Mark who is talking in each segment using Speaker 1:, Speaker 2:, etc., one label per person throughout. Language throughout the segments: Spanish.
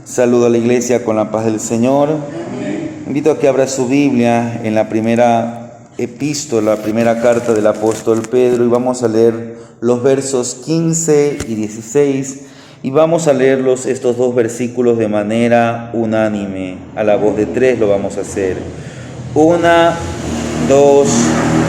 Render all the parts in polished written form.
Speaker 1: Saludo a la iglesia con la paz del Señor. Invito a que abra su Biblia en la primera epístola, primera carta del apóstol Pedro, y vamos a leer los versos 15 y 16, y vamos a leerlos estos dos versículos de manera unánime. A la voz de tres lo vamos a hacer. 1, 2,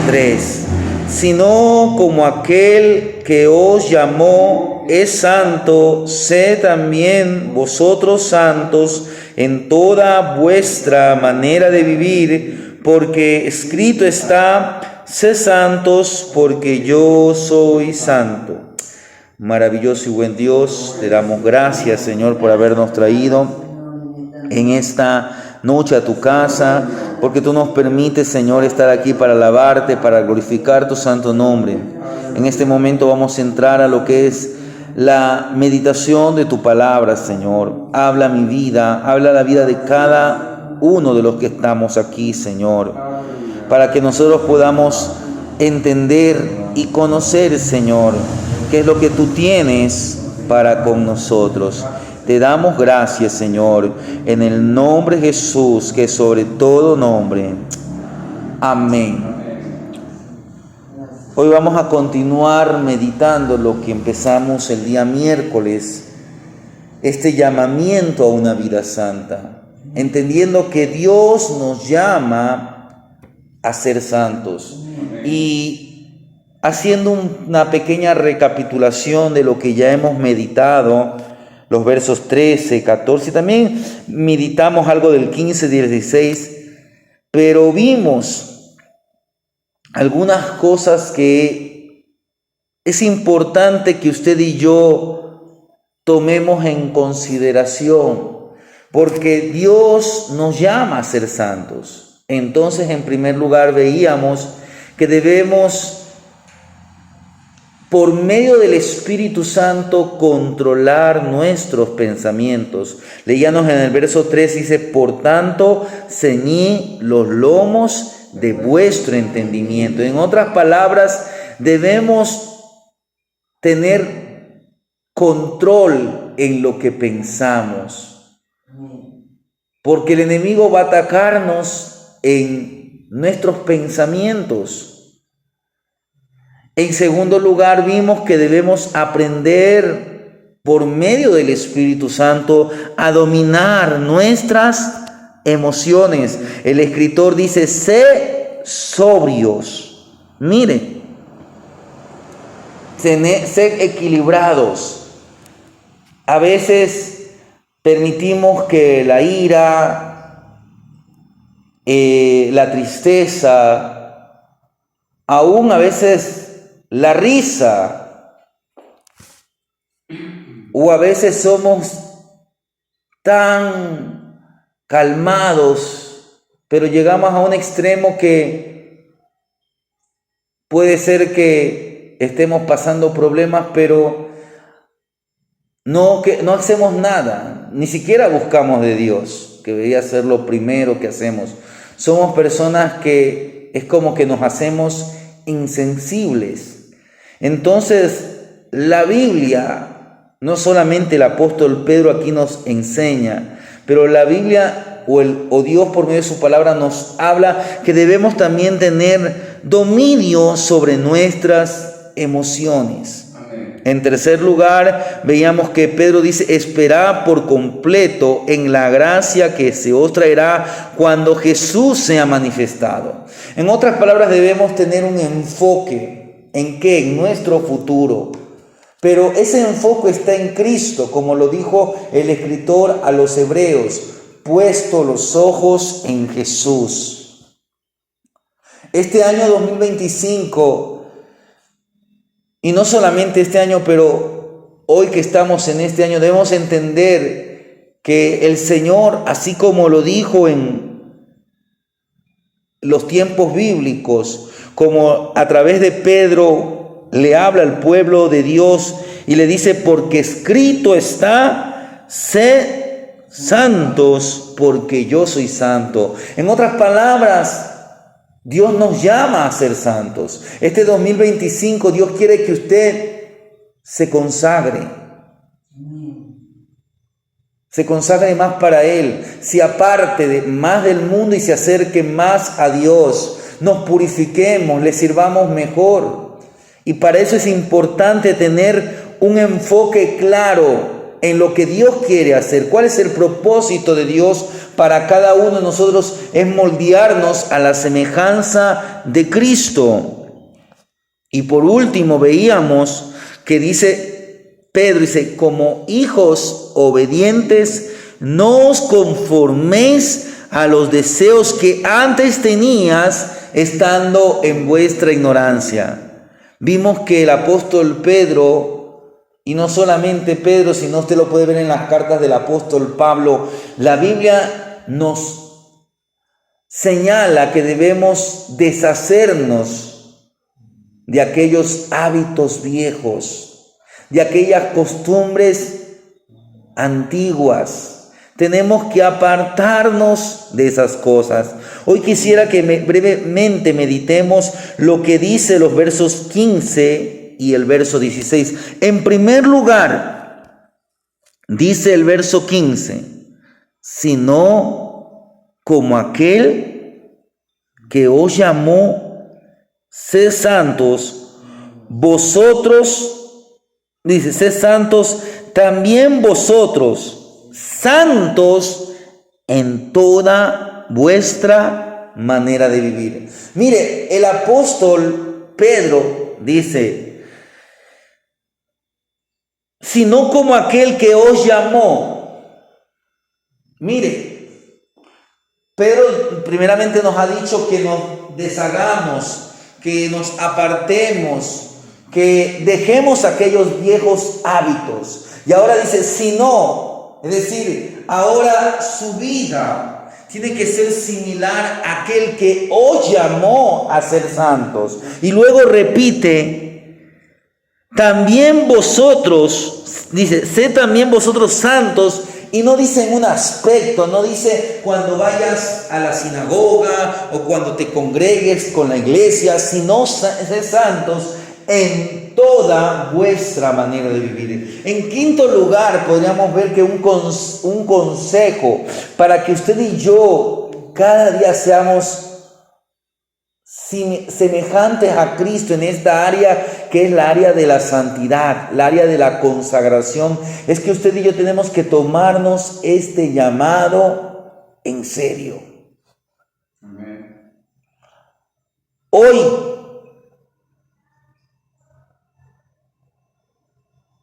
Speaker 1: 3. Sino como aquel que os llamó es santo, sed también vosotros santos en toda vuestra manera de vivir, porque escrito está: sed santos, porque yo soy santo. Maravilloso y buen Dios, te damos gracias, Señor, por habernos traído en esta noche a tu casa, porque tú nos permites, Señor, estar aquí para alabarte, para glorificar tu santo nombre. En este momento vamos a entrar a lo que es la meditación de tu palabra, Señor. Habla mi vida, habla la vida de cada uno de los que estamos aquí, Señor, para que nosotros podamos entender y conocer, Señor, qué es lo que tú tienes para con nosotros. Te damos gracias, Señor, en el nombre de Jesús, que es sobre todo nombre. Amén. Hoy vamos a continuar meditando lo que empezamos el día miércoles, este llamamiento a una vida santa, entendiendo que Dios nos llama a ser santos. Y haciendo una pequeña recapitulación de lo que ya hemos meditado, los versos 13, 14, también meditamos algo del 15, 16, pero vimos algunas cosas que es importante que usted y yo tomemos en consideración, porque Dios nos llama a ser santos. Entonces, en primer lugar, veíamos que debemos, por medio del Espíritu Santo, controlar nuestros pensamientos. Leíamos en el verso 3, dice: por tanto, ceñid los lomos de vuestro entendimiento. En otras palabras, debemos tener control en lo que pensamos, porque el enemigo va a atacarnos en nuestros pensamientos. En segundo lugar, vimos que debemos aprender por medio del Espíritu Santo a dominar nuestras emociones. El escritor dice: sé sobrios. Mire, sed equilibrados. A veces permitimos que la ira, la tristeza, aún a veces la risa, o a veces somos tan calmados, pero llegamos a un extremo que puede ser que estemos pasando problemas, pero no hacemos nada, ni siquiera buscamos de Dios, que debería ser lo primero que hacemos. Somos personas que es como que nos hacemos insensibles. Entonces, la Biblia, no solamente el apóstol Pedro aquí nos enseña, pero la Biblia o Dios por medio de su palabra nos habla que debemos también tener dominio sobre nuestras emociones. Amén. En tercer lugar, veíamos que Pedro dice: esperad por completo en la gracia que se os traerá cuando Jesús sea manifestado. En otras palabras, debemos tener un enfoque. ¿En qué? En nuestro futuro. Pero ese enfoque está en Cristo, como lo dijo el escritor a los Hebreos: puesto los ojos en Jesús. Este año 2025, y no solamente este año, pero hoy que estamos en este año, debemos entender que el Señor, así como lo dijo en los tiempos bíblicos, como a través de Pedro le habla al pueblo de Dios y le dice: porque escrito está, sed santos, porque yo soy santo. En otras palabras, Dios nos llama a ser santos. Este 2025 Dios quiere que usted se consagre. se consagre más para Él, se aparte más del mundo y se acerque más a Dios. Nos purifiquemos, le sirvamos mejor. Y para eso es importante tener un enfoque claro en lo que Dios quiere hacer. ¿Cuál es el propósito de Dios para cada uno de nosotros? Es moldearnos a la semejanza de Cristo. Y por último veíamos que Pedro dice, como hijos obedientes, no os conforméis a los deseos que antes tenías estando en vuestra ignorancia. Vimos que el apóstol Pedro, y no solamente Pedro, sino usted lo puede ver en las cartas del apóstol Pablo, la Biblia nos señala que debemos deshacernos de aquellos hábitos viejos, de aquellas costumbres antiguas. Tenemos que apartarnos de esas cosas. Hoy quisiera que brevemente meditemos lo que dice los versos 15 y el verso 16. En primer lugar, dice el verso 15, sino como aquel que os llamó, sed santos, vosotros, dice, sed santos también vosotros, santos en toda vuestra manera de vivir. Mire, el apóstol Pedro dice, sino como aquel que os llamó. Mire, Pedro primeramente nos ha dicho que nos deshagamos, que nos apartemos, que dejemos aquellos viejos hábitos. Y ahora dice, si no, es decir, ahora su vida tiene que ser similar a aquel que os llamó a ser santos. Y luego repite, también vosotros, dice, sed también vosotros santos. Y no dice en un aspecto, no dice cuando vayas a la sinagoga o cuando te congregues con la iglesia, sino sed santos en toda vuestra manera de vivir. En quinto lugar, podríamos ver que un consejo para que usted y yo cada día seamos semejantes a Cristo en esta área que es la área de la santidad, la área de la consagración, es que usted y yo tenemos que tomarnos este llamado en serio. Amén. Hoy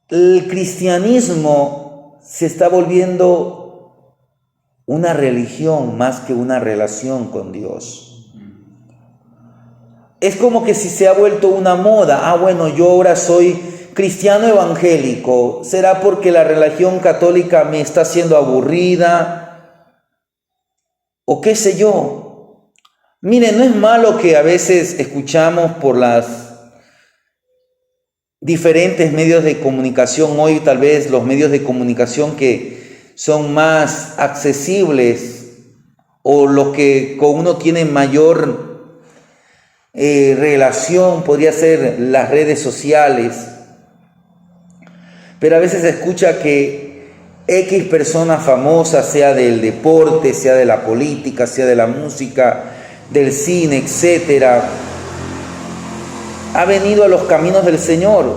Speaker 1: el cristianismo se está volviendo una religión más que una relación con Dios. Es como que si se ha vuelto una moda. Bueno, yo ahora soy cristiano evangélico. ¿Será porque la religión católica me está haciendo aburrida? ¿O qué sé yo? Mire, no es malo que a veces escuchamos por las diferentes medios de comunicación, hoy tal vez los medios de comunicación que son más accesibles o los que con uno tiene mayor relación, podría ser las redes sociales, pero a veces se escucha que X persona famosa, sea del deporte, sea de la política, sea de la música, del cine, etcétera, ha venido a los caminos del Señor.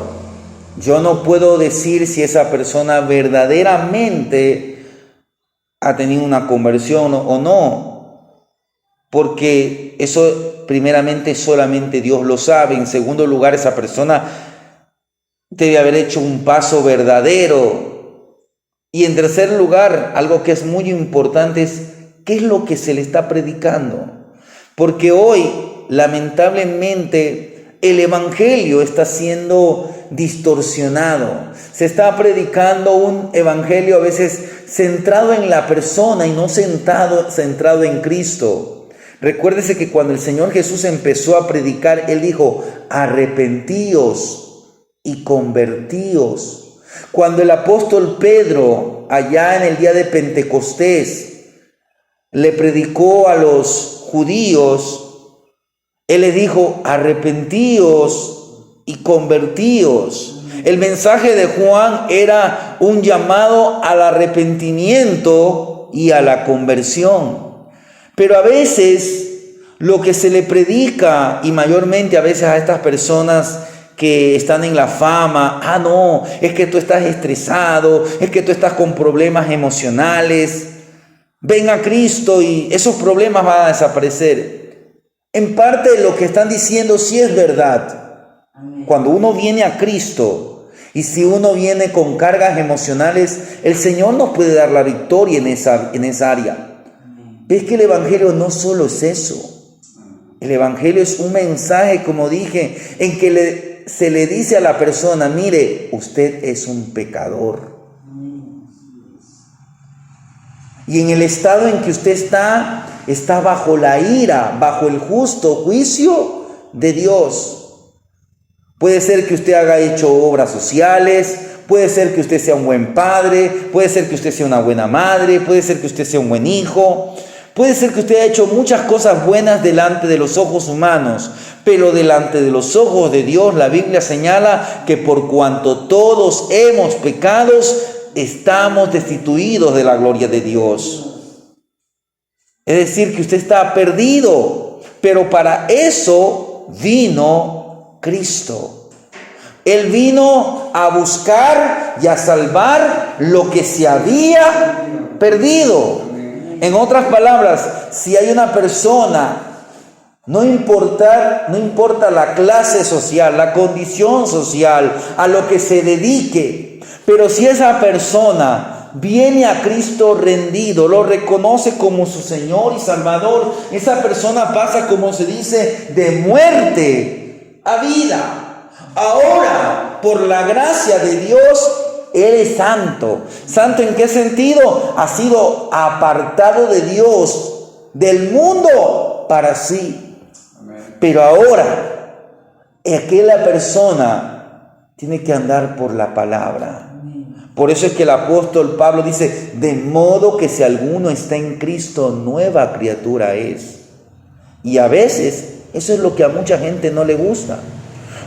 Speaker 1: Yo no puedo decir si esa persona verdaderamente ha tenido una conversión o no, porque eso primeramente solamente Dios lo sabe. En segundo lugar, esa persona debe haber hecho un paso verdadero. Y en tercer lugar, algo que es muy importante es qué es lo que se le está predicando. Porque hoy, lamentablemente, el evangelio está siendo distorsionado. Se está predicando un evangelio a veces centrado en la persona y no centrado en Cristo. Recuérdese que cuando el Señor Jesús empezó a predicar, Él dijo, arrepentíos y convertíos. Cuando el apóstol Pedro, allá en el día de Pentecostés, le predicó a los judíos, Él le dijo, arrepentíos y convertíos. El mensaje de Juan era un llamado al arrepentimiento y a la conversión. Pero a veces lo que se le predica, y mayormente a veces a estas personas que están en la fama, no, es que tú estás estresado, es que tú estás con problemas emocionales, ven a Cristo y esos problemas van a desaparecer. En parte lo que están diciendo sí es verdad. Cuando uno viene a Cristo y si uno viene con cargas emocionales, el Señor nos puede dar la victoria en esa área. Es que el Evangelio no solo es eso. El Evangelio es un mensaje, como dije, en que se le dice a la persona, mire, usted es un pecador. Y en el estado en que usted está bajo la ira, bajo el justo juicio de Dios. Puede ser que usted haya hecho obras sociales, puede ser que usted sea un buen padre, puede ser que usted sea una buena madre, puede ser que usted sea un buen hijo, puede ser que usted haya hecho muchas cosas buenas delante de los ojos humanos, pero delante de los ojos de Dios la Biblia señala que por cuanto todos hemos pecado, estamos destituidos de la gloria de Dios. Es decir, que usted está perdido, pero para eso vino Cristo. Él vino a buscar y a salvar lo que se había perdido. En otras palabras, si hay una persona, no importa la clase social, la condición social, a lo que se dedique, pero si esa persona viene a Cristo rendido, lo reconoce como su Señor y Salvador, esa persona pasa, como se dice, de muerte a vida. Ahora, por la gracia de Dios, Él es santo. ¿Santo en qué sentido? Ha sido apartado de Dios, del mundo para sí. Pero ahora, aquella persona tiene que andar por la palabra. Por eso es que el apóstol Pablo dice, de modo que si alguno está en Cristo, nueva criatura es. Y a veces, eso es lo que a mucha gente no le gusta.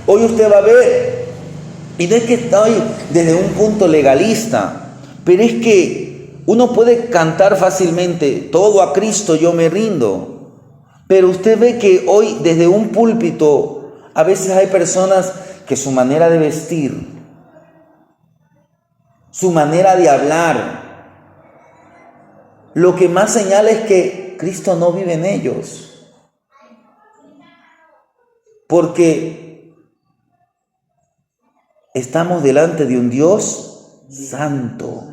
Speaker 1: Hoy usted va a ver, y no es que estoy desde un punto legalista, pero es que uno puede cantar fácilmente, todo a Cristo yo me rindo. Pero usted ve que hoy desde un púlpito, a veces hay personas que su manera de vestir, su manera de hablar, lo que más señala es que Cristo no vive en ellos. Porque estamos delante de un Dios santo.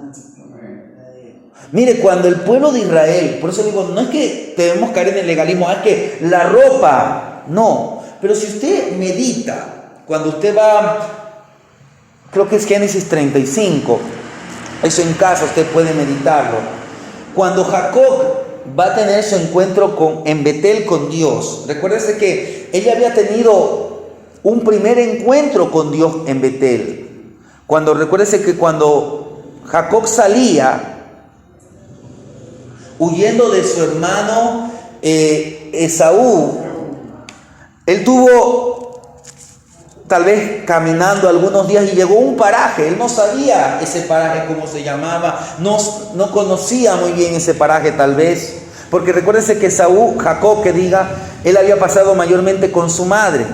Speaker 1: Mire, cuando el pueblo de Israel, por eso digo, no es que debemos caer en el legalismo, es que la ropa, no. Pero si usted medita, cuando usted va, creo que es Génesis 35, eso en casa usted puede meditarlo. Cuando Jacob va a tener su encuentro en Betel con Dios. Recuérdese que ella había tenido un primer encuentro con Dios en Betel. Recuérdese que cuando Jacob salía huyendo de su hermano Esaú, él tuvo tal vez caminando algunos días y llegó a un paraje. Él no sabía ese paraje cómo se llamaba, no conocía muy bien ese paraje tal vez, porque recuérdense que Jacob, él había pasado mayormente con su madre.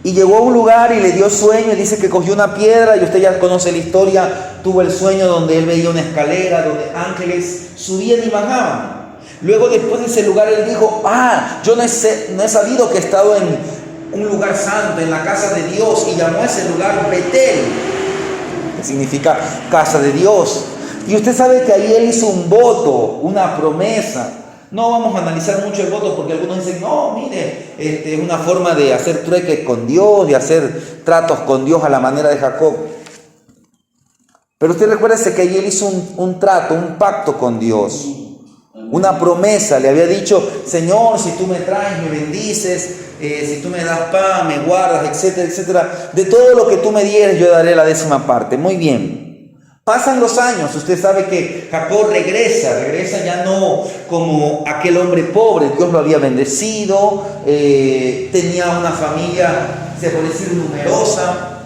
Speaker 1: Y llegó a un lugar y le dio sueño, y dice que cogió una piedra, y usted ya conoce la historia, tuvo el sueño donde él veía una escalera, donde ángeles subían y bajaban. Luego después de ese lugar él dijo, yo no he sabido que he estado en un lugar santo, en la casa de Dios, y llamó a ese lugar Betel, que significa casa de Dios. Y usted sabe que ahí él hizo un voto, una promesa. No vamos a analizar mucho el voto porque algunos dicen, no, mire, es una forma de hacer trueques con Dios, de hacer tratos con Dios a la manera de Jacob. Pero usted recuérdese que ahí él hizo un trato, un pacto con Dios, una promesa. Le había dicho, Señor, si tú me traes, me bendices, si tú me das pan, me guardas, etcétera, etcétera. De todo lo que tú me dieres, yo daré la 10ª parte. Muy bien. Pasan los años, usted sabe que Jacob regresa ya no como aquel hombre pobre. Dios lo había bendecido, tenía una familia, se puede decir, numerosa.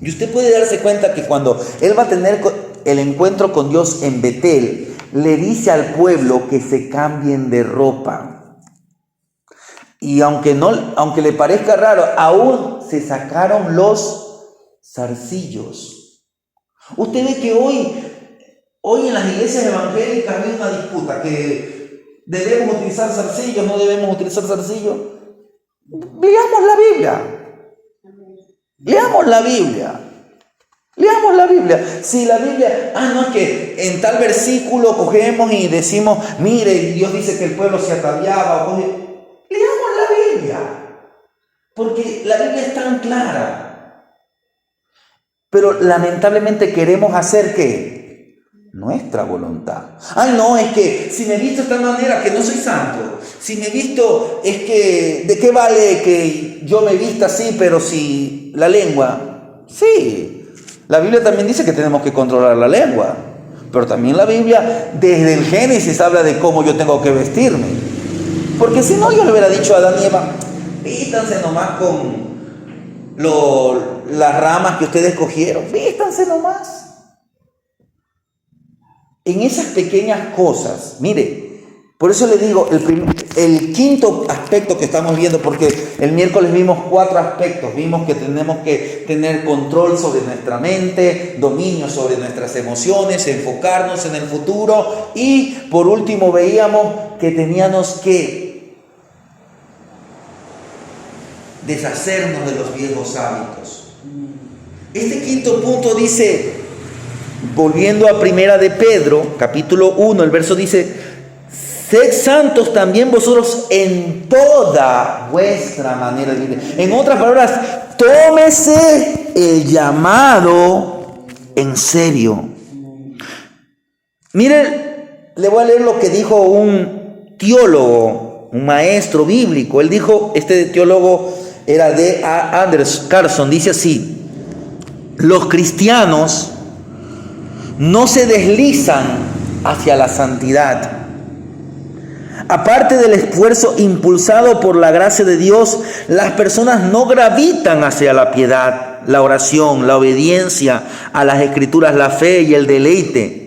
Speaker 1: Y usted puede darse cuenta que cuando él va a tener el encuentro con Dios en Betel, le dice al pueblo que se cambien de ropa. Y aunque le parezca raro, aún se sacaron los zarcillos. Usted ve que hoy en las iglesias evangélicas hay una disputa que debemos utilizar zarcillos, no debemos utilizar zarcillos. Leamos la Biblia. Leamos la Biblia. Leamos la Biblia. Si la Biblia, no es que en tal versículo cogemos y decimos, mire, Dios dice que el pueblo se ataviaba. Leamos la Biblia. Porque la Biblia es tan clara. Pero lamentablemente queremos hacer ¿qué? Nuestra voluntad. No, es que si me he visto de esta manera que no soy santo. Si me he visto, es que ¿de qué vale que yo me vista así, pero si la lengua? Sí, la Biblia también dice que tenemos que controlar la lengua. Pero también la Biblia, desde el Génesis, habla de cómo yo tengo que vestirme. Porque si no, yo le hubiera dicho a Adán y Eva, vístanse nomás con las ramas que ustedes cogieron. Vístanse nomás. En esas pequeñas cosas, mire, por eso le digo, el quinto aspecto que estamos viendo, porque el miércoles vimos 4 aspectos. Vimos que tenemos que tener control sobre nuestra mente, dominio sobre nuestras emociones, enfocarnos en el futuro. Y por último veíamos que teníamos que deshacernos de los viejos hábitos. Este quinto punto dice, volviendo a Primera de Pedro, capítulo 1, el verso dice, sed santos también vosotros en toda vuestra manera de vivir. En otras palabras, tómese el llamado en serio. Mire, le voy a leer lo que dijo un teólogo, un maestro bíblico. Él dijo, este teólogo era de Anders Carlson, dice así: los cristianos no se deslizan hacia la santidad. Aparte del esfuerzo impulsado por la gracia de Dios, las personas no gravitan hacia la piedad, la oración, la obediencia a las Escrituras, la fe y el deleite.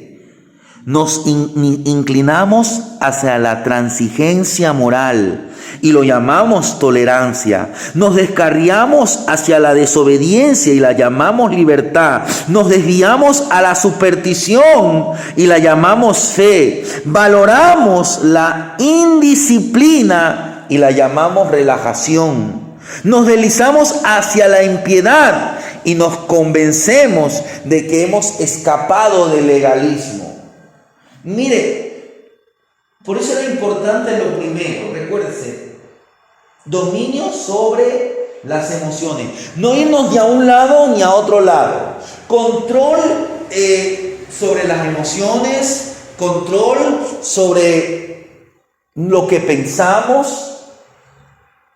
Speaker 1: Nos inclinamos hacia la transigencia moral y lo llamamos tolerancia. Nos descarriamos hacia la desobediencia y la llamamos libertad. Nos desviamos a la superstición y la llamamos fe. Valoramos la indisciplina y la llamamos relajación. Nos deslizamos hacia la impiedad y nos convencemos de que hemos escapado del legalismo. Mire, por eso era importante lo primero, recuérdese, dominio sobre las emociones, no irnos de a un lado ni a otro lado, control sobre las emociones, control sobre lo que pensamos,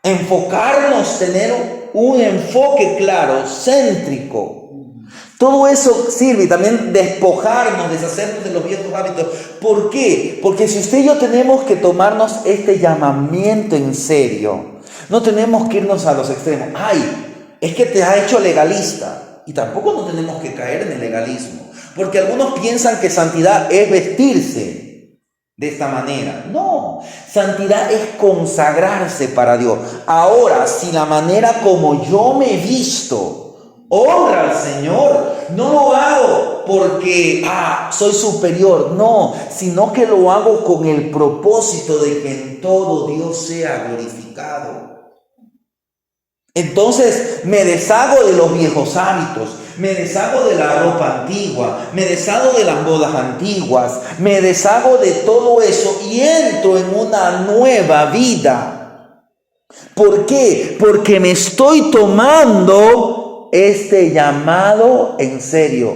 Speaker 1: enfocarnos, tener un enfoque claro, céntrico. Todo eso sirve, y también despojarnos, deshacernos de los viejos hábitos. ¿Por qué? Porque si usted y yo tenemos que tomarnos este llamamiento en serio, no tenemos que irnos a los extremos. Es que te ha hecho legalista. Y tampoco no tenemos que caer en el legalismo. Porque algunos piensan que santidad es vestirse de esta manera. No, santidad es consagrarse para Dios. Ahora, si la manera como yo me visto honra al Señor, no lo hago porque soy superior, no, sino que lo hago con el propósito de que en todo Dios sea glorificado. Entonces me deshago de los viejos hábitos, me deshago de la ropa antigua, me deshago de las bodas antiguas, me deshago de todo eso y entro en una nueva vida. ¿Por qué? Porque me estoy tomando este llamado en serio.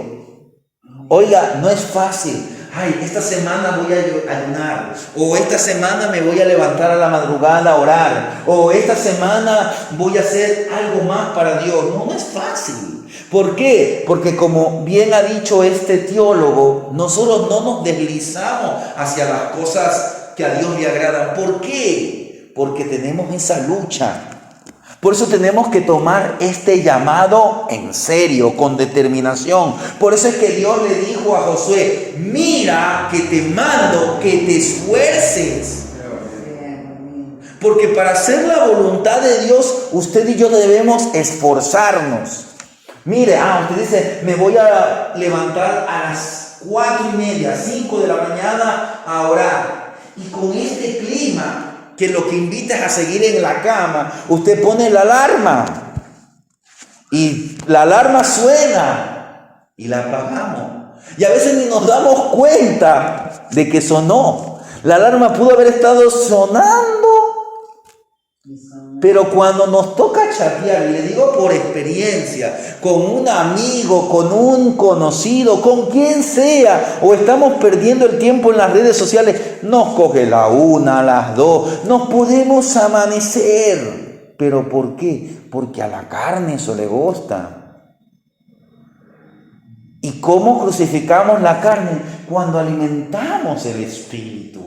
Speaker 1: Oiga, no es fácil. Esta semana voy a ayunar, o esta semana me voy a levantar a la madrugada a orar, o esta semana voy a hacer algo más para Dios. No es fácil. ¿Por qué? Porque como bien ha dicho este teólogo, nosotros no nos deslizamos hacia las cosas que a Dios le agradan. ¿Por qué? Porque tenemos esa lucha. Por eso tenemos que tomar este llamado en serio, con determinación. Por eso es que Dios le dijo a Josué: mira que te mando que te esfuerces. Porque para hacer la voluntad de Dios, usted y yo debemos esforzarnos. Mire, usted dice: me voy a levantar a las 4:30, 5 de la mañana a orar. Y con este clima, que lo que invita es a seguir en la cama, usted pone la alarma. Y la alarma suena y la apagamos. Y a veces ni nos damos cuenta de que sonó. La alarma pudo haber estado sonando. Pero cuando nos toca chatear, y le digo por experiencia, con un amigo, con un conocido, con quien sea, o estamos perdiendo el tiempo en las redes sociales, nos coge la 1, las 2, nos podemos amanecer. ¿Pero por qué? Porque a la carne eso le gusta. ¿Y cómo crucificamos la carne? Cuando alimentamos el espíritu.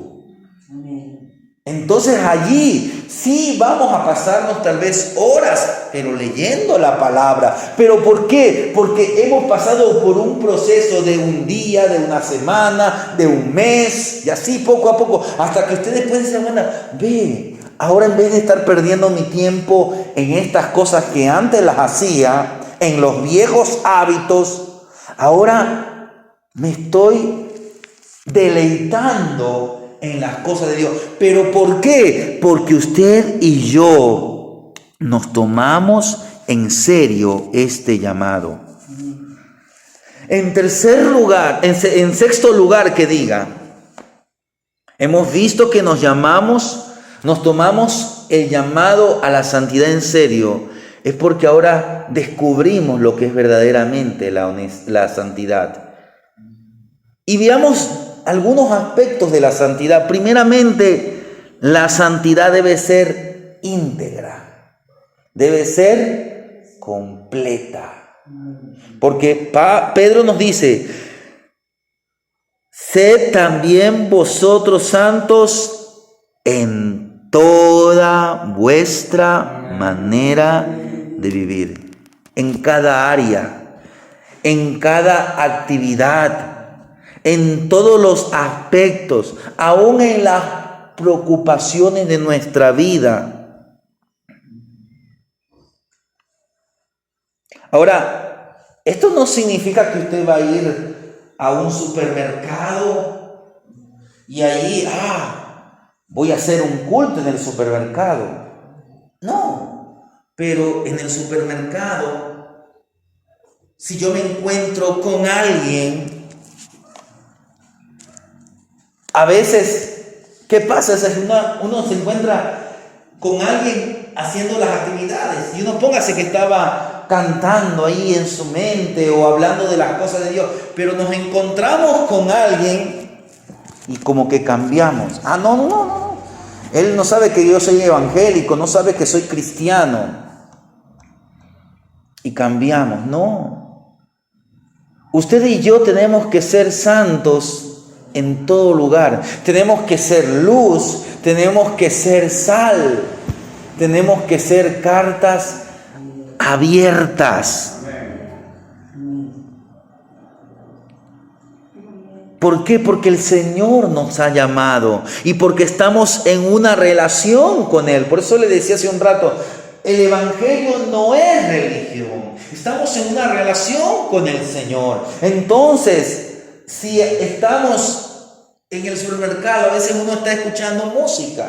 Speaker 1: Entonces allí sí vamos a pasarnos tal vez horas, pero leyendo la palabra. ¿Pero por qué? Porque hemos pasado por un proceso de un día, de una semana, de un mes, y así poco a poco, hasta que ustedes pueden decir: bueno, ve, ahora en vez de estar perdiendo mi tiempo en estas cosas que antes las hacía, en los viejos hábitos, ahora me estoy deleitando en las cosas de Dios. ¿Pero por qué? Porque usted y yo nos tomamos en serio este llamado. En tercer lugar, en sexto lugar, que diga, hemos visto que nos tomamos el llamado a la santidad en serio. Es porque ahora descubrimos lo que es verdaderamente la santidad. Y veamos algunos aspectos de la santidad. Primeramente, la santidad debe ser íntegra, debe ser completa. Porque Pedro nos dice: sed también vosotros santos en toda vuestra manera de vivir, en cada área, en cada actividad, en todos los aspectos, aún en las preocupaciones de nuestra vida. Ahora, esto no significa que usted va a ir a un supermercado y ahí, voy a hacer un culto en el supermercado. No, pero en el supermercado, si yo me encuentro con alguien, a veces, ¿qué pasa? Uno se encuentra con alguien haciendo las actividades y uno póngase que estaba cantando ahí en su mente o hablando de las cosas de Dios, pero nos encontramos con alguien y como que cambiamos. No. Él no sabe que yo soy evangélico, no sabe que soy cristiano. Y cambiamos. No. Usted y yo tenemos que ser santos en todo lugar. Tenemos que ser luz, tenemos que ser sal, tenemos que ser cartas abiertas. ¿Por qué? Porque el Señor nos ha llamado y porque estamos en una relación con Él. Por eso le decía hace un rato, el Evangelio no es religión. Estamos en una relación con el Señor. Entonces, si estamos en el supermercado, a veces uno está escuchando música.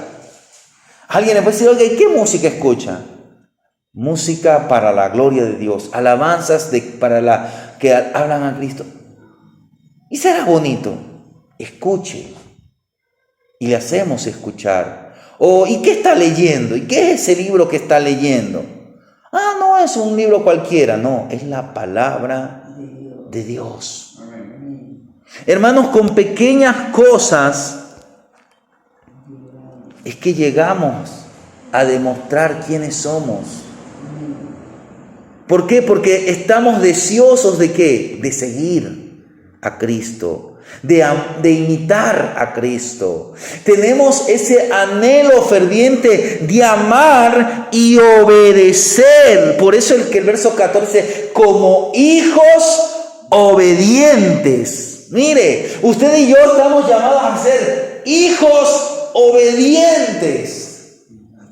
Speaker 1: Alguien le puede decir: oye, ¿qué música escucha? Música para la gloria de Dios, alabanzas para que hablan a Cristo. Y será bonito. Escuche. Y le hacemos escuchar. ¿Y qué está leyendo? ¿Y qué es ese libro que está leyendo? No es un libro cualquiera. No, es la palabra de Dios. Hermanos, con pequeñas cosas es que llegamos a demostrar quiénes somos. ¿Por qué? Porque estamos deseosos ¿de qué? De seguir a Cristo. de imitar a Cristo. Tenemos ese anhelo ferviente de amar y obedecer. Por eso el verso 14, como hijos obedientes. Mire, usted y yo estamos llamados a ser hijos obedientes.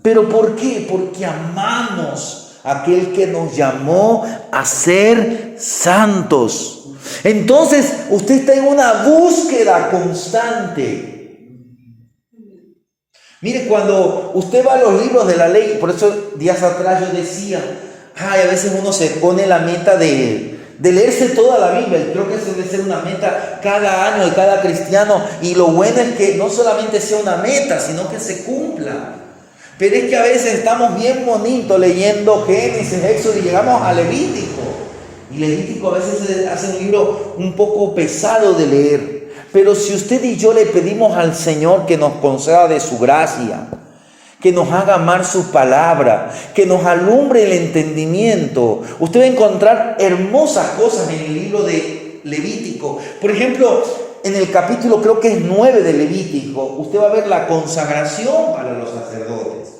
Speaker 1: ¿Pero por qué? Porque amamos a aquel que nos llamó a ser santos. Entonces, usted está en una búsqueda constante. Mire, cuando usted va a los libros de la ley, por eso días atrás yo decía, a veces uno se pone la meta de leerse toda la Biblia. Creo que eso debe ser una meta cada año de cada cristiano. Y lo bueno es que no solamente sea una meta, sino que se cumpla. Pero es que a veces estamos bien bonitos leyendo Génesis, Éxodo y llegamos a Levítico. Y Levítico a veces se hace un libro un poco pesado de leer. Pero si usted y yo le pedimos al Señor que nos conceda de su gracia, que nos haga amar su palabra, que nos alumbre el entendimiento, usted va a encontrar hermosas cosas en el libro de Levítico. Por ejemplo, en el capítulo creo que es 9 de Levítico, usted va a ver la consagración para los sacerdotes.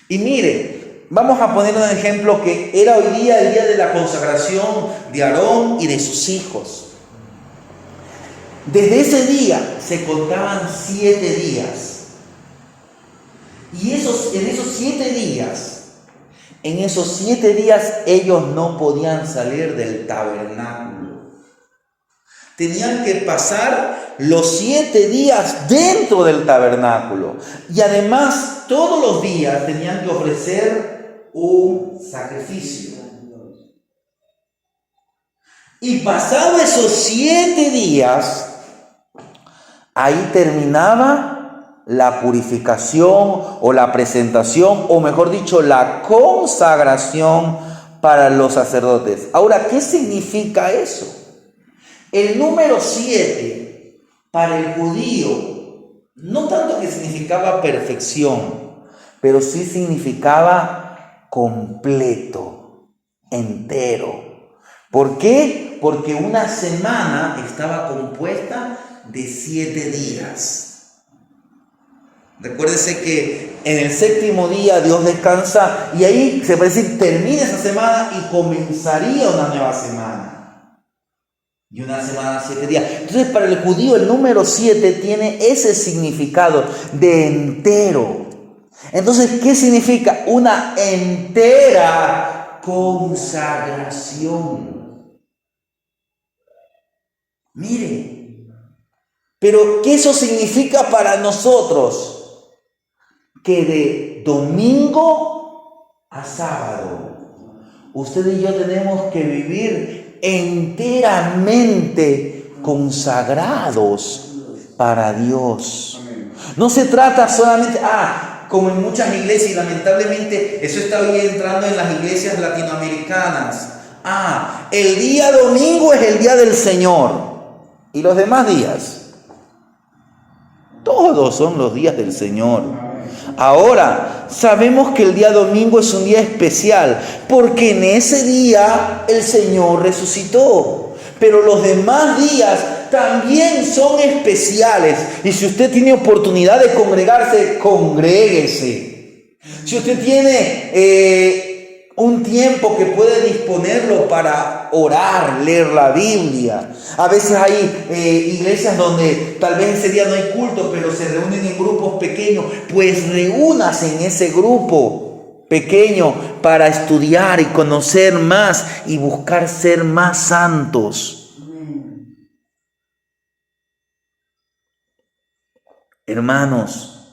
Speaker 1: Y mire, vamos a poner un ejemplo que era hoy día el día de la consagración de Aarón y de sus hijos. Desde ese día se contaban 7 días. Y en esos 7 días ellos no podían salir del tabernáculo. Tenían que pasar los 7 días dentro del tabernáculo. Y además todos los días tenían que ofrecer un sacrificio. Y pasados esos 7 días, ahí terminaba la purificación o la presentación, o mejor dicho, la consagración para los sacerdotes. Ahora, ¿qué significa eso? El número 7 para el judío, no tanto que significaba perfección, pero sí significaba completo, entero. ¿Por qué? Porque una semana estaba compuesta de 7 días. Recuérdese que en el 7º día Dios descansa y ahí se puede decir termina esa semana y comenzaría una nueva semana. Y una semana, 7 días. Entonces para el judío el número 7 tiene ese significado de entero. Entonces, ¿qué significa? Una entera consagración. Mire, pero ¿qué eso significa para nosotros? Que de domingo a sábado, usted y yo tenemos que vivir enteramente consagrados para Dios. No se trata solamente, como en muchas iglesias, y lamentablemente eso está hoy entrando en las iglesias latinoamericanas. El día domingo es el día del Señor. ¿Y los demás días? Todos son los días del Señor. Ahora, sabemos que el día domingo es un día especial, porque en ese día el Señor resucitó. Pero los demás días también son especiales. Y si usted tiene oportunidad de congregarse, congréguese. Si usted tiene un tiempo que puede disponerlo para orar, leer la Biblia. A veces hay iglesias donde tal vez ese día no hay culto, pero se reúnen en grupos pequeños. Pues reúnase en ese grupo pequeño para estudiar y conocer más y buscar ser más santos. Hermanos,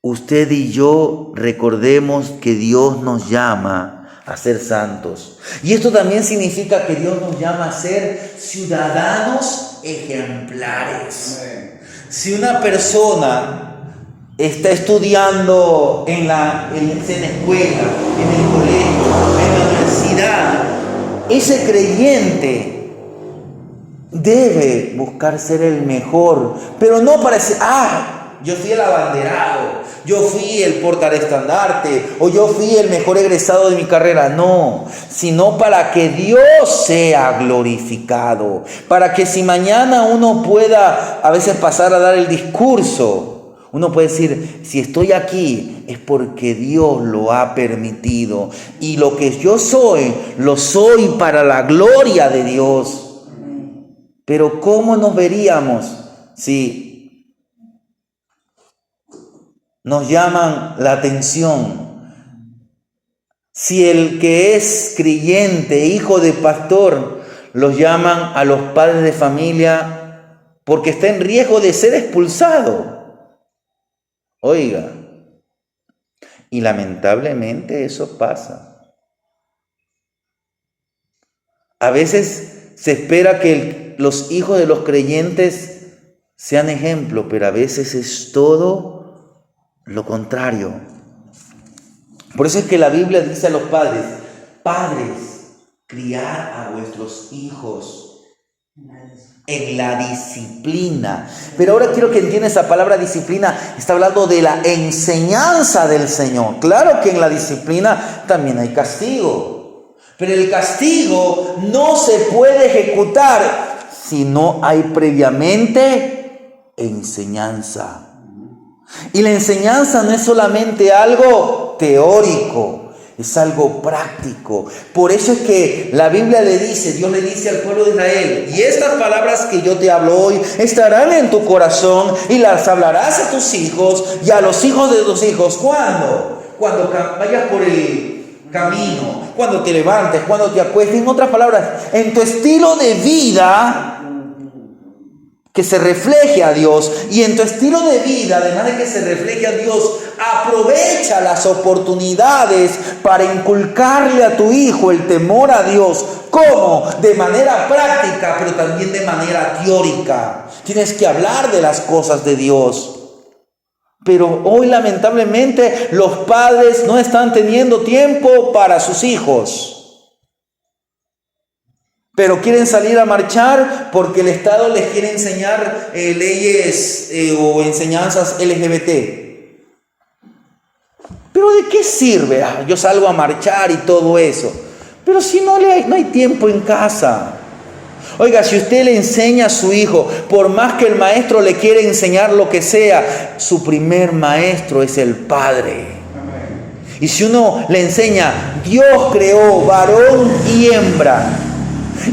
Speaker 1: usted y yo recordemos que Dios nos llama a ser santos. Y esto también significa que Dios nos llama a ser ciudadanos ejemplares. Si una persona está estudiando en la escuela, en el colegio, en la universidad, ese creyente debe buscar ser el mejor, pero no para decir, yo fui el abanderado, yo fui el portaestandarte, o yo fui el mejor egresado de mi carrera. No, sino para que Dios sea glorificado, para que si mañana uno pueda a veces pasar a dar el discurso, uno puede decir, si estoy aquí es porque Dios lo ha permitido, y lo que yo soy, lo soy para la gloria de Dios. Pero ¿cómo nos veríamos si nos llaman la atención? Si el que es creyente, hijo de pastor, los llaman a los padres de familia porque está en riesgo de ser expulsado. Oiga, y lamentablemente eso pasa. A veces se espera que los hijos de los creyentes sean ejemplo, pero a veces es todo lo contrario. Por eso es que la Biblia dice a los padres, padres, criad a vuestros hijos en la disciplina. Pero ahora quiero que entiendan esa palabra disciplina. Está hablando de la enseñanza del Señor. Claro que en la disciplina también hay castigo, pero el castigo no se puede ejecutar si no hay previamente enseñanza. Y la enseñanza no es solamente algo teórico, es algo práctico. Por eso es que la Biblia le dice, Dios le dice al pueblo de Israel, y estas palabras que yo te hablo hoy estarán en tu corazón y las hablarás a tus hijos y a los hijos de tus hijos. ¿Cuándo? Cuando vayas por el camino, cuando te levantes, cuando te acuestes. En otras palabras, en tu estilo de vida, que se refleje a Dios. Y en tu estilo de vida, además de que se refleje a Dios, aprovecha las oportunidades para inculcarle a tu hijo el temor a Dios. ¿Cómo? De manera práctica, pero también de manera teórica. Tienes que hablar de las cosas de Dios. Pero hoy lamentablemente los padres no están teniendo tiempo para sus hijos. Pero quieren salir a marchar porque el Estado les quiere enseñar leyes o enseñanzas LGBT. ¿Pero de qué sirve? Yo salgo a marchar y todo eso. Pero si no hay tiempo en casa. Oiga, si usted le enseña a su hijo, por más que el maestro le quiera enseñar lo que sea, su primer maestro es el padre. Y si uno le enseña, Dios creó varón y hembra.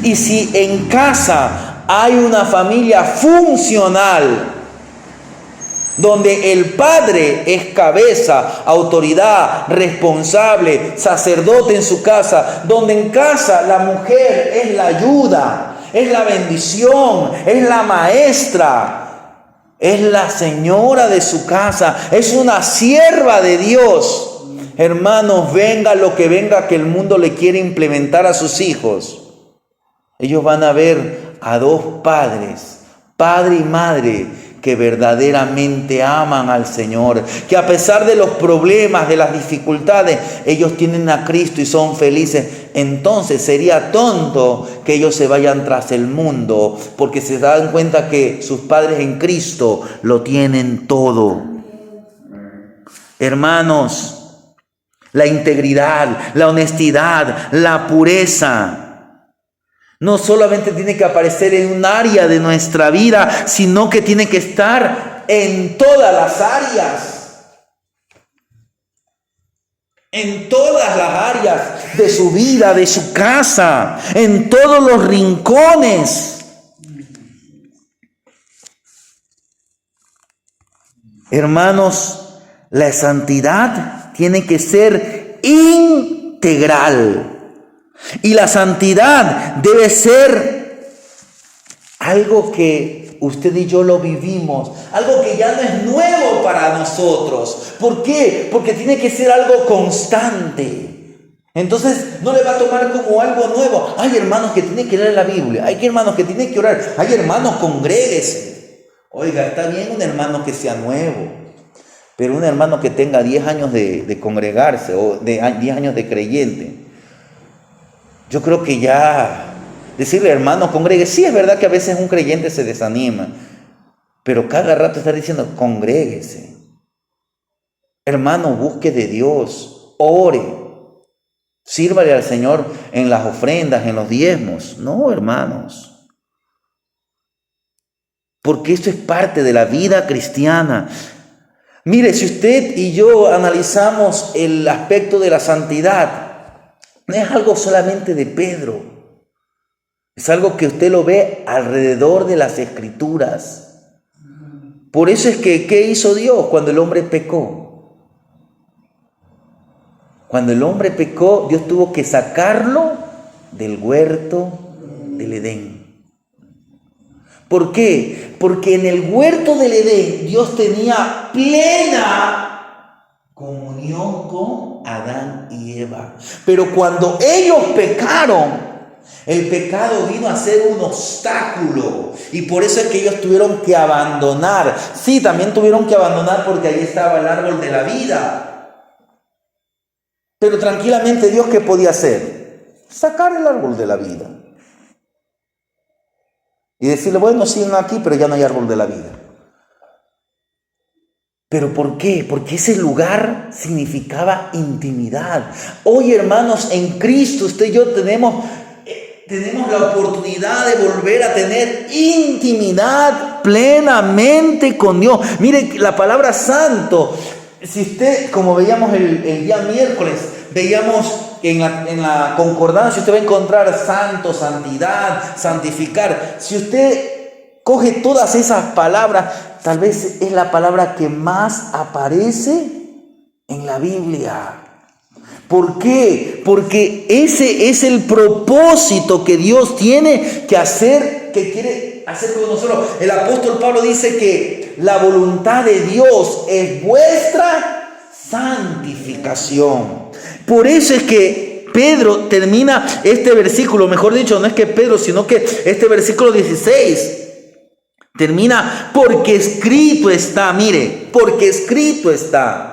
Speaker 1: Y si en casa hay una familia funcional, donde el padre es cabeza, autoridad, responsable, sacerdote en su casa, donde en casa la mujer es la ayuda, es la bendición, es la maestra, es la señora de su casa, es una sierva de Dios. Hermanos, venga lo que venga que el mundo le quiere implementar a sus hijos. Ellos van a ver a dos padres, padre y madre, que verdaderamente aman al Señor, que a pesar de los problemas, de las dificultades, ellos tienen a Cristo y son felices. Entonces sería tonto que ellos se vayan tras el mundo, porque se dan cuenta que sus padres en Cristo lo tienen todo. Hermanos, la integridad, la honestidad, la pureza no solamente tiene que aparecer en un área de nuestra vida, sino que tiene que estar en todas las áreas. En todas las áreas de su vida, de su casa, en todos los rincones. Hermanos, la santidad tiene que ser integral. Y la santidad debe ser algo que usted y yo lo vivimos, algo que ya no es nuevo para nosotros. ¿Por qué? Porque tiene que ser algo constante. Entonces no le va a tomar como algo nuevo. Hay hermanos que tienen que leer la Biblia, hay hermanos que tienen que orar, hay hermanos, congréguese. Oiga, está bien un hermano que sea nuevo, pero un hermano que tenga 10 años de congregarse o de 10 años de creyente. Yo creo que ya decirle, hermano, congregue, sí es verdad que a veces un creyente se desanima, Pero cada rato está diciendo, congréguese. Hermano, busque de Dios, ore. Sírvale al Señor en las ofrendas, en los diezmos. No, hermanos. Porque esto es parte de la vida cristiana. Mire, si usted y yo analizamos el aspecto de la santidad, no es algo solamente de Pedro. Es algo que usted lo ve alrededor de las Escrituras. Por eso es que, ¿qué hizo Dios cuando el hombre pecó? Cuando el hombre pecó, Dios tuvo que sacarlo del huerto del Edén. ¿Por qué? Porque en el huerto del Edén Dios tenía plena comunión con Adán y Eva. Pero cuando ellos pecaron, el pecado vino a ser un obstáculo. Y por eso es que ellos tuvieron que abandonar. Sí, también tuvieron que abandonar porque ahí estaba el árbol de la vida. Pero tranquilamente Dios, ¿qué podía hacer? Sacar el árbol de la vida. Y decirle, bueno, siguen aquí, pero ya no hay árbol de la vida. ¿Pero por qué? Porque ese lugar significaba intimidad. Hoy, hermanos, en Cristo usted y yo tenemos la oportunidad de volver a tener intimidad plenamente con Dios. Mire, la palabra santo, si usted, como veíamos el día miércoles, veíamos en la concordancia, usted va a encontrar santo, santidad, santificar. Si usted coge todas esas palabras, tal vez es la palabra que más aparece en la Biblia. ¿Por qué? Porque ese es el propósito que Dios tiene que hacer, que quiere hacer con nosotros. El apóstol Pablo dice que la voluntad de Dios es vuestra santificación. Por eso es que Pedro termina este versículo, mejor dicho, no es que Pedro, sino que este versículo 16 termina, porque escrito está, mire, porque escrito está.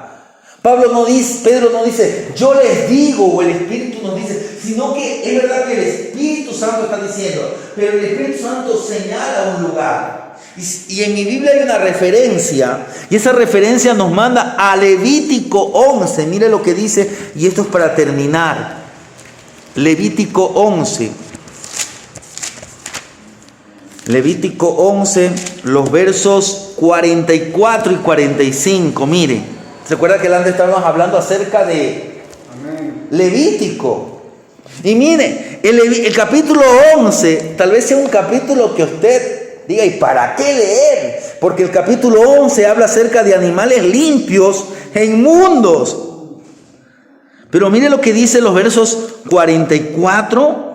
Speaker 1: Pedro no dice, yo les digo, o el Espíritu nos dice, sino que es verdad que el Espíritu Santo está diciendo, pero el Espíritu Santo señala un lugar. Y en mi Biblia hay una referencia, y esa referencia nos manda a Levítico 11. Mire lo que dice, y esto es para terminar. Levítico 11. Levítico 11, los versos 44 y 45, mire. ¿Se acuerda que antes estábamos hablando acerca de Levítico? Y mire, el capítulo 11, tal vez sea un capítulo que usted diga, ¿y para qué leer? Porque el capítulo 11 habla acerca de animales limpios e inmundos. Pero mire lo que dice los versos 44.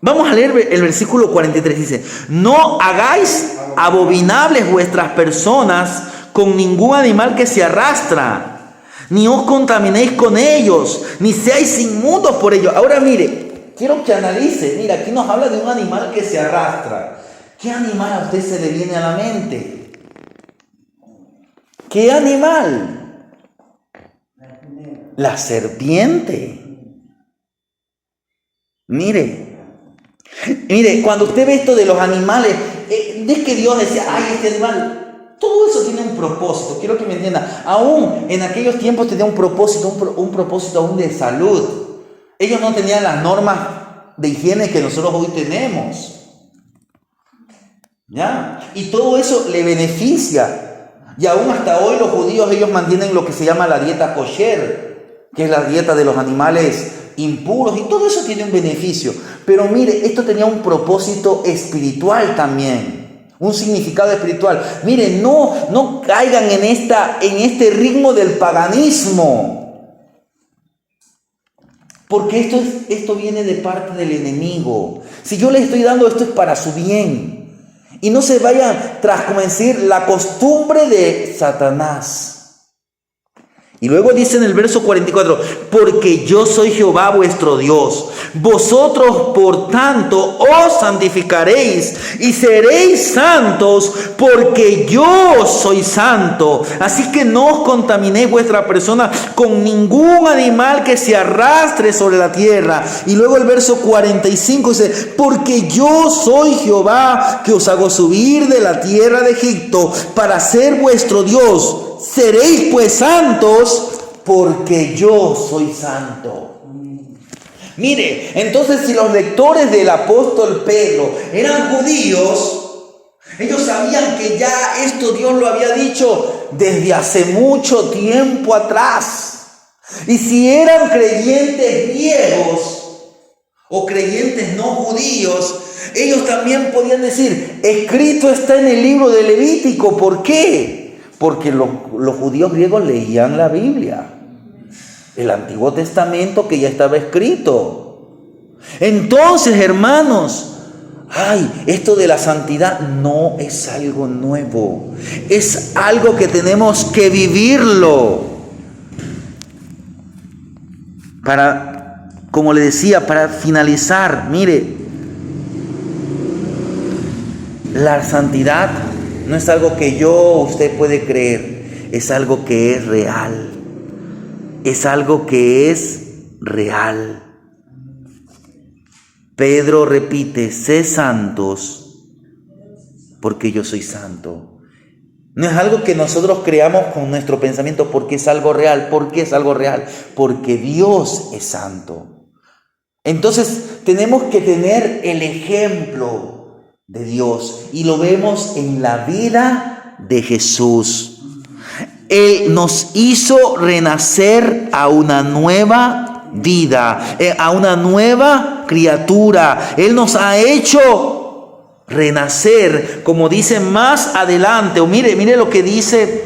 Speaker 1: Vamos a leer el versículo 43. Dice, no hagáis abominables vuestras personas con ningún animal que se arrastra, ni os contaminéis con ellos, ni seáis inmundos por ellos. Ahora mire, quiero que analice. Mira, aquí nos habla de un animal que se arrastra. ¿Qué animal a usted se le viene a la mente? ¿Qué animal? La serpiente. Mire, cuando usted ve esto de los animales, es que Dios decía, ay, este animal, todo eso tiene un propósito. Quiero que me entienda. Aún en aquellos tiempos tenía un propósito, un propósito aún de salud. Ellos no tenían las normas de higiene que nosotros hoy tenemos. ¿Ya? Y todo eso le beneficia. Y aún hasta hoy los judíos, ellos mantienen lo que se llama la dieta kosher, que es la dieta de los animales impuros, y todo eso tiene un beneficio. Pero mire, esto tenía un propósito espiritual también. Un significado espiritual. Miren, no caigan en este ritmo del paganismo. Porque esto viene de parte del enemigo. Si yo les estoy dando esto es para su bien. Y no se vayan tras, como decir, la costumbre de Satanás. Y luego dice en el verso 44, porque yo soy Jehová vuestro Dios. Vosotros, por tanto, os santificaréis y seréis santos, porque yo soy santo. Así que no os contaminéis vuestra persona con ningún animal que se arrastre sobre la tierra. Y luego el verso 45 dice, porque yo soy Jehová, que os hago subir de la tierra de Egipto para ser vuestro Dios. Seréis pues santos, porque yo soy santo. Mire, entonces si los lectores del apóstol Pedro eran judíos, ellos sabían que ya esto Dios lo había dicho desde hace mucho tiempo atrás. Y si eran creyentes griegos o creyentes no judíos, ellos también podían decir, escrito está en el libro de Levítico. ¿Por qué? Porque los judíos griegos leían la Biblia, el Antiguo Testamento que ya estaba escrito. Entonces, hermanos, esto de la santidad no es algo nuevo, es algo que tenemos que vivirlo. Como le decía, para finalizar, mire, la santidad no es algo que usted puede creer, es algo que es real. Es algo que es real. Pedro repite, sé santos, porque yo soy santo. No es algo que nosotros creamos con nuestro pensamiento, porque es algo real. ¿Por qué es algo real? Porque Dios es santo. Entonces tenemos que tener el ejemplo de Dios, y lo vemos en la vida de Jesús. Él nos hizo renacer a una nueva vida, a una nueva criatura. Él nos ha hecho renacer, como dice más adelante. O mire lo que dice,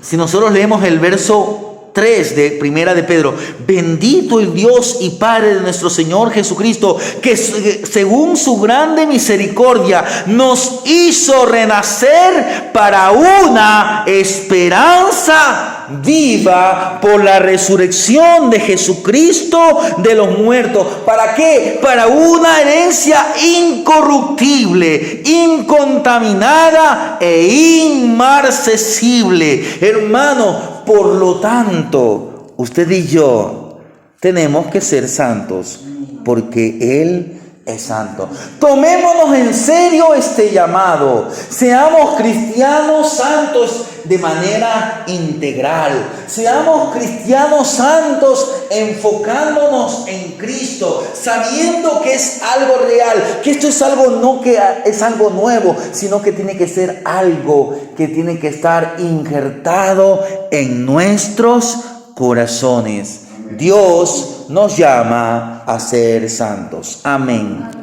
Speaker 1: si nosotros leemos el verso 3 de Primera de Pedro, bendito el Dios y Padre de nuestro Señor Jesucristo, que según su grande misericordia nos hizo renacer para una esperanza viva por la resurrección de Jesucristo de los muertos. ¿Para qué? Para una herencia incorruptible, incontaminada e inmarcesible. Hermano, por lo tanto, usted y yo tenemos que ser santos, porque Él es santo. Tomémonos en serio este llamado. Seamos cristianos santos de manera integral. Seamos cristianos santos enfocándonos en Cristo, sabiendo que es algo real, que esto es algo no que es algo nuevo, sino que tiene que ser algo que tiene que estar injertado en nuestros corazones. Dios nos llama a ser santos. Amén.